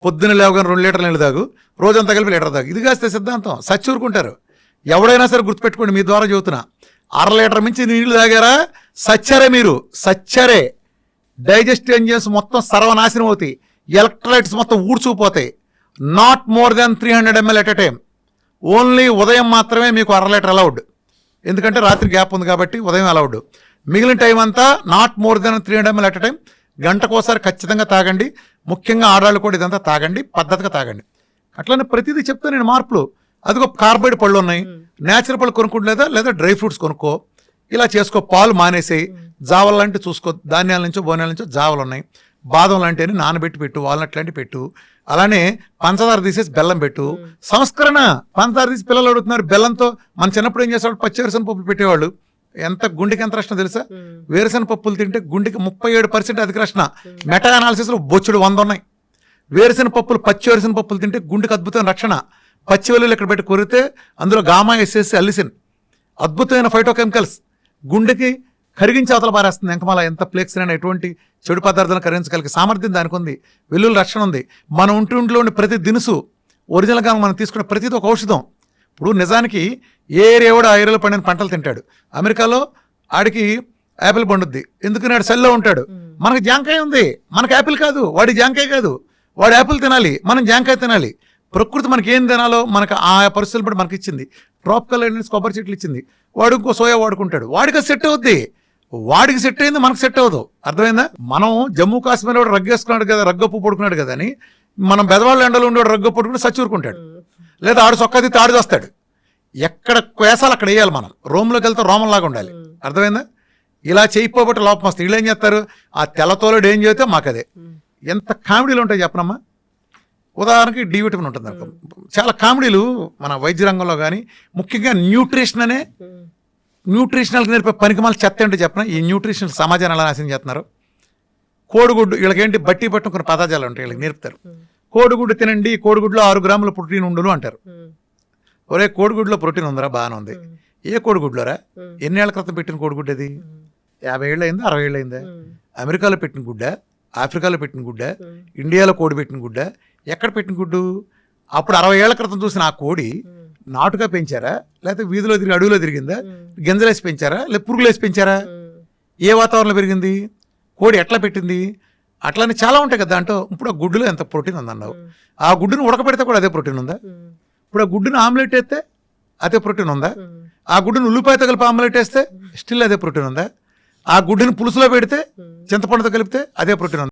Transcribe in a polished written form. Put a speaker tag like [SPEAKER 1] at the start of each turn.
[SPEAKER 1] పొద్దున్న లేవగానే 2 లీటర్ల నీళ్ళు తాగు, రోజంతా కలిపి లీటర్ తాగు. ఇది కాస్తే సిద్ధాంతం. సచ్చూరుకుంటారు. ఎవడైనా సరే గుర్తుపెట్టుకోండి, మీ ద్వారా చెబుతున్నా. 1/2 లీటర్ మించి నీళ్లు తాగారా సచ్చారే. మీరు సచ్చారే. డైజెస్టివ్ ఎంజిన్స్ మొత్తం సర్వనాశనం అవుతాయి. ఎలక్ట్రోలైట్స్ మొత్తం ఊడ్చుకుపోతాయి. Not more than 300 ml at a time. Only ఉదయం మాత్రమే మీకు 1/2 లీటర్ అలౌడ్. ఎందుకంటే రాత్రి గ్యాప్ ఉంది కాబట్టి ఉదయం అలౌడ్. మిగిలిన టైం అంతా not more than 300 ml at a time. గంటకోసారి ఖచ్చితంగా తాగండి. ముఖ్యంగా ఆడవాళ్ళు కూడా ఇదంతా తాగండి, పద్ధతిగా తాగండి. అట్లనే ప్రతిదీ చెప్తా నేను మార్పులు. అదిగో కార్బైడ్ పళ్ళు ఉన్నాయి, నేచురల్ పళ్ళు కొనుక్కుంటలేదా, లేదా డ్రై ఫ్రూట్స్ కొనుక్కో. ఇలా చేసుకో. పాలు మానేసేయి. జావలు లాంటివి చూసుకో. ధాన్యాల నుంచో బోనాల నుంచో జావలు ఉన్నాయి. బాదం లాంటివి నానబెట్టి పెట్టు, వాల్నట్ లాంటివి పెట్టు. అలానే పంచదార తీసేసి బెల్లం పెట్టు. సంస్కరణ. పంచదార తీసి పిల్లలు అడుగుతున్నారు బెల్లంతో. మన చిన్నప్పుడు ఏం చేసేవాళ్ళు, పచ్చివేరుశనగ పప్పులు పెట్టేవాళ్ళు. గుండెకి ఎంత రక్షణ తెలుసా? వేరుశనగ పప్పులు తింటే గుండెకి 37% అధిక రక్షణ. మెటా అనాలిసిస్లో బొచ్చుడు 100 ఉన్నాయి. వేరుశనగ పప్పులు, పచ్చి వేరుశనగ పప్పులు తింటే గుండెకి అద్భుతమైన రక్షణ. పచ్చి వెల్లుల్లి ఇక్కడ పెట్టి కొరితే అందులో గామా ఎస్ఎస్ అల్లిసిన్, అద్భుతమైన ఫైటోకెమికల్స్, గుండెకి కరిగించి అవతల పారేస్తుంది. ఎంకమాల ఎంత ప్లేక్స్ అయినా ఎటువంటి చెడు పదార్థాలను కరిగించగలిగే సామర్థ్యం దానికి ఉంది. వెల్లుల్లి రక్షణ ఉంది. మన ఒంటింట్లో ఉండే ప్రతి దినుసు ఒరిజినల్గా మనం తీసుకునే ప్రతిదీ ఒక ఔషధం. ఇప్పుడు నిజానికి ఏ ఏరియా కూడా ఆ ఏరియాలో పండిన పంటలు తింటాడు. అమెరికాలో ఆడికి యాపిల్ పండుద్ది, ఎందుకని ఆడు సెల్లో ఉంటాడు. మనకి జాంకాయ ఉంది, మనకి యాపిల్ కాదు. వాడి జాంకాయ కాదు, వాడు యాపిల్ తినాలి, మనం జాంకాయ తినాలి. ప్రకృతి మనకి ఏం తినాలో మనకు ఆ పరిస్థితులు బట్టి మనకి ఇచ్చింది. ట్రాపికల్ కొబ్బరి చెట్లు ఇచ్చింది. వాడు ఇంకో సోయా వాడుకుంటాడు, వాడికి అది సెట్ అవుద్ది. వాడికి సెట్ అయింది, మనకు సెట్ అవ్వదు. అర్థమైందా? మనం జమ్మూ కాశ్మీర్ వాడు రగ్గేసుకున్నాడు కదా, రగ్గప్పు పడుకున్నాడు కదా అని మనం బెదవాళ్ళ ఎండలో ఉండేవాడు రగ్గ పడుకుని సచ్చూరుకుంటాడు. లేదా ఆడు సొక్కది తాడు చేస్తాడు. ఎక్కడ వేసాలు అక్కడ వేయాలి. మనం రోమ్లోకి వెళ్తే రోమంలాగా ఉండాలి. అర్థమైందా? ఇలా చేయకపోబట్టి లోపం వస్తుంది. వీళ్ళు ఏం చేస్తారు, ఆ తెల్లతోలుడు ఏం చేస్తే మాకు అదే. ఎంత కామెడీలు ఉంటాయి చెప్పనమ్మా. ఉదాహరణకి డి విటమిన్ ఉంటుంది అనుకో. చాలా కామెడీలు మన వైద్య రంగంలో కానీ, ముఖ్యంగా న్యూట్రిషన్ అనే న్యూట్రిషనల్కి నేర్పే పనికిమాల చెత్త ఏంటో చెప్పిన. ఈ న్యూట్రిషనల్ సమాజాన్ని ఎలా నాశనం చేస్తున్నారు. కోడిగుడ్డు, వీళ్ళకేంటి బట్టి పట్టిన కొన్ని పదార్థాలు ఉంటాయి, వీళ్ళకి నేర్పుతారు. కోడిగుడ్డు తినండి, కోడిగుడ్లో 6 గ్రాముల ప్రోటీన్ ఉండును అంటారు. ఒరే కోడిగుడ్లో ప్రోటీన్ ఉందరా, బాగానే ఉంది. ఏ కోడిగుడ్లోరా? ఎన్నేళ్ల క్రితం పెట్టిన కోడిగుడ్డు అది? 50 ఏళ్ళు అయిందా, 60 ఏళ్ళు అయిందా? అమెరికాలో పెట్టిన గుడ్డ, ఆఫ్రికాలో పెట్టిన గుడ్డ, ఇండియాలో కోడి పెట్టిన గుడ్డ, ఎక్కడ పెట్టిన గుడ్డు? అప్పుడు 60 ఏళ్ల క్రితం చూసిన ఆ కోడి నాటుగా పెంచారా, లేకపోతే వీధిలో తిరిగి అడవిలో తిరిగిందా, గింజలేసి పెంచారా, లేదా పురుగులేసి పెంచారా? ఏ వాతావరణంలో పెరిగింది? కోడి ఎట్లా పెట్టింది? అట్లానే చాలా ఉంటాయి కదా దాంట్లో. ఇప్పుడు ఆ గుడ్డులో ఎంత ప్రోటీన్ ఉందన్నావు. ఆ గుడ్డును ఉడకబెడితే కూడా అదే ప్రోటీన్ ఉందా? ఇప్పుడు ఆ గుడ్డును ఆమ్లెట్ వేస్తే అదే ప్రోటీన్ ఉందా? ఆ గుడ్డును ఉల్లిపాయతో కలిపి ఆమ్లెట్ వేస్తే స్టిల్ అదే ప్రోటీన్ ఉందా? ఆ గుడ్డును పులుసులో పెడితే చింతపండుతో కలిపితే అదే ప్రోటీన్ ఉందా?